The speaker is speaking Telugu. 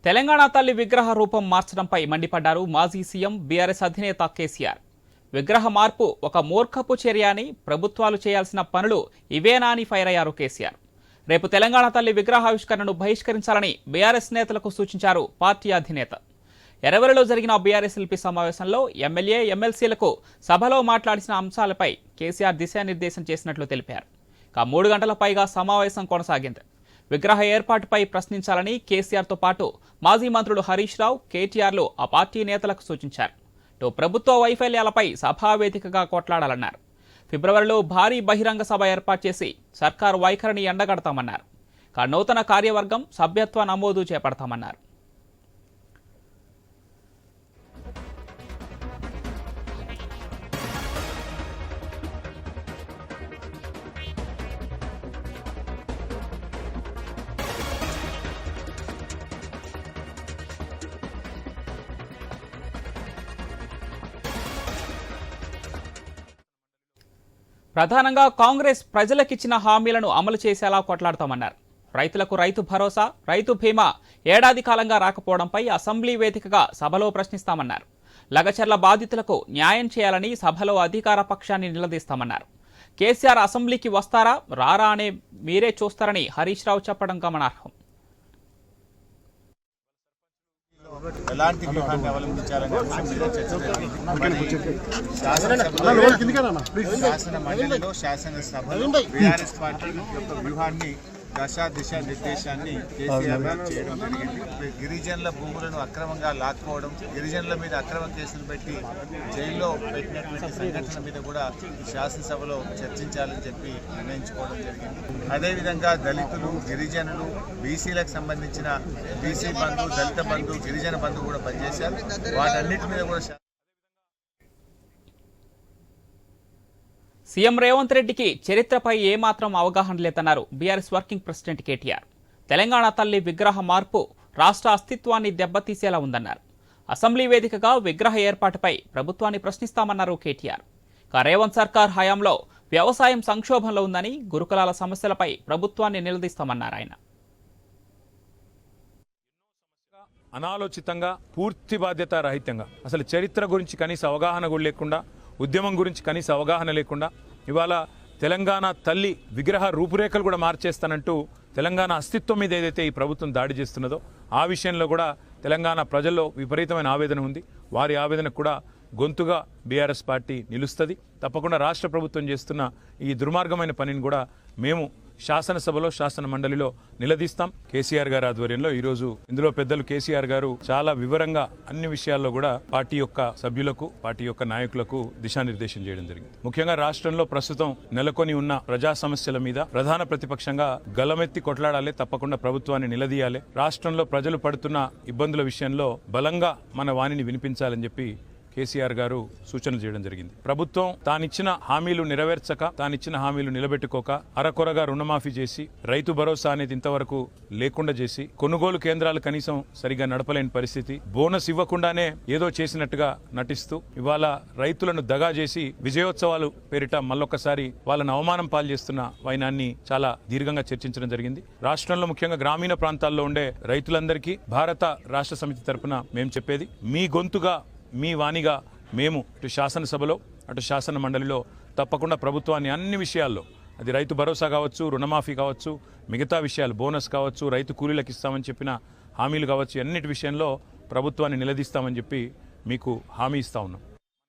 తెలంగాణ తల్లి విగ్రహ రూపం మార్చడంపై మండిపడ్డారు మాజీ సీఎం బీఆర్ఎస్ అధినేత కేసీఆర్. విగ్రహ మార్పు ఒక మూర్ఖపు చర్య అని, ప్రభుత్వాలు చేయాల్సిన పనులు ఇవేనా అని ఫైర్ అయ్యారు కేసీఆర్. రేపు తెలంగాణ తల్లి విగ్రహావిష్కరణను బహిష్కరించాలని బీఆర్ఎస్ నేతలకు సూచించారు పార్టీ అధినేత. ఎరవలిలో జరిగిన బీఆర్ఎస్ ఎల్పీ సమావేశంలో ఎమ్మెల్యే, ఎమ్మెల్సీలకు సభలో మాట్లాడిన అంశాలపై కేసీఆర్ దిశానిర్దేశం చేసినట్లు తెలిపారు. 3 గంటల పైగా సమావేశం కొనసాగింది. విగ్రహ ఏర్పాటుపై ప్రశ్నించాలని కేసీఆర్తో పాటు మాజీ మంత్రులు హరీష్ రావు, కేటీఆర్లు ఆ పార్టీ నేతలకు సూచించారు. ప్రభుత్వ వైఫల్యాలపై సభావేదికగా కొట్లాడాలన్నారు. ఫిబ్రవరిలో భారీ బహిరంగ సభ ఏర్పాటు చేసి సర్కారు వైఖరిని ఎండగడతామన్నారు. నూతన కార్యవర్గం సభ్యత్వ నమోదు చేపడతామన్నారు. ప్రధానంగా కాంగ్రెస్ ప్రజలకిచ్చిన హామీలను అమలు చేసేలా కొట్లాడతామన్నారు. రైతులకు రైతు భరోసా, రైతు బీమా ఏడాది కాలంగా రాకపోవడంపై అసెంబ్లీ వేదికగా సభలో ప్రశ్నిస్తామన్నారు. లగచర్ల బాధితులకు న్యాయం చేయాలని సభలో అధికార పక్షాన్ని నిలదీస్తామన్నారు. కేసీఆర్ అసెంబ్లీకి వస్తారా రారా అనే మీరే చూస్తారని హరీష్ రావు చెప్పడం గమనార్హం. ఎలాంటి వ్యూహాన్ని అవలంబించాలని శాసన మండలిలో, శాసనసభలో బీఆర్ఎస్ పార్టీ యొక్క వ్యూహాన్ని దిశ నిర్దేశాన్ని కేసీఆర్ గారు చేయడం జరిగింది. గిరిజనుల భూములను అక్రమంగా లాక్కోవడం, గిరిజనుల మీద అక్రమ కేసులు పెట్టి జైల్లో పెట్టినటువంటి సంఘటన మీద కూడా శాసనసభలో చర్చించాలని చెప్పి నిర్ణయించుకోవడం జరిగింది. అదేవిధంగా దళితులు, గిరిజనులు, బీసీలకు సంబంధించిన బీసీ బంధు, దళిత బంధు, గిరిజన బంధు కూడా పనిచేశారు. వాటన్నిటి మీద కూడా సీఎం రేవంత్ రెడ్డికి చరిత్రపై ఏమాత్రం అవగాహన లేదన్నారు BRS working president KTR. Telangana తల్లి విగ్రహ మార్పు రాష్ట్ర అస్తిత్వాన్ని దెబ్బతీసేలా ఉందన్నారు. అసెంబ్లీ వేదికగా విగ్రహ ఏర్పాటుపై ప్రభుత్వాన్ని ప్రశ్నిస్తామన్నారు కేటీఆర్. రేవంత్ సర్కార్ హయాంలో వ్యవసాయం సంక్షోభంలో ఉందని, గురుకులాల సమస్యలపై ప్రభుత్వాన్ని నిలదీస్తామన్నారు ఆయన. అనాలోచితంగా, పూర్తి బాధ్యత రహితంగా, అసలు చరిత్ర గురించి కనీస అవగాహన కూడా లేకుండా, ఉద్యమం గురించి కనీస అవగాహన లేకుండా ఇవాళ తెలంగాణ తల్లి విగ్రహ రూపురేఖలు కూడా మార్చేస్తానంటూ తెలంగాణ అస్తిత్వం మీద ఏదైతే ఈ ప్రభుత్వం దాడి చేస్తున్నదో ఆ విషయంలో కూడా తెలంగాణ ప్రజల్లో విపరీతమైన ఆవేదన ఉంది. వారి ఆవేదనకు కూడా గొంతుగా బీఆర్ఎస్ పార్టీ నిలుస్తుంది. తప్పకుండా రాష్ట్ర ప్రభుత్వం చేస్తున్న ఈ దుర్మార్గమైన పనిని కూడా మేము శాసనసభలో, శాసన మండలిలో నిలదీస్తాం. కేసీఆర్ గారి ఆధ్వర్యంలో ఈరోజు ఇందులో పెద్దలు కేసీఆర్ గారు చాలా వివరంగా అన్ని విషయాల్లో కూడా పార్టీ యొక్క సభ్యులకు, పార్టీ యొక్క నాయకులకు దిశానిర్దేశం చేయడం జరిగింది. ముఖ్యంగా రాష్ట్రంలో ప్రస్తుతం నెలకొని ఉన్న ప్రజా సమస్యల మీద ప్రధాన ప్రతిపక్షంగా గలమెత్తి కొట్లాడాలి, తప్పకుండా ప్రభుత్వాన్ని నిలదీయాలి. రాష్ట్రంలో ప్రజలు పడుతున్న ఇబ్బందుల విషయంలో బలంగా మన వాణిని వినిపించాలని చెప్పి కేసీఆర్ గారు సూచనలు చేయడం జరిగింది. ప్రభుత్వం తానిచ్చిన హామీలు నెరవేర్చక, తానిచ్చిన హామీలు నిలబెట్టుకోక, అరకొరగా రుణమాఫీ చేసి, రైతు భరోసా అనేది ఇంతవరకు లేకుండా చేసి, కొనుగోలు కేంద్రాలు కనీసం సరిగా నడపలేని పరిస్థితి, బోనస్ ఇవ్వకుండానే ఏదో చేసినట్టుగా నటిస్తూ ఇవాళ రైతులను దగా చేసి విజయోత్సవాలు పేరిట మళ్ళొక్కసారి వాళ్ళను అవమానం పాలు చేస్తున్న వైనాన్ని చాలా దీర్ఘంగా చర్చించడం జరిగింది. రాష్ట్రంలో ముఖ్యంగా గ్రామీణ ప్రాంతాల్లో ఉండే రైతులందరికీ భారత రాష్ట్ర సమితి తరఫున మేము చెప్పేది, మీ గొంతుగా, మీ వాణిగా మేము ఇటు శాసనసభలో, అటు శాసన మండలిలో తప్పకుండా ప్రభుత్వాన్ని అన్ని విషయాల్లో, అది రైతు భరోసా కావచ్చు, రుణమాఫీ కావచ్చు, మిగతా విషయాలు, బోనస్ కావచ్చు, రైతు కూలీలకు ఇస్తామని చెప్పిన హామీలు కావచ్చు, అన్నిటి విషయంలో ప్రభుత్వాన్ని నిలదీస్తామని చెప్పి మీకు హామీ ఇస్తా ఉన్నాం.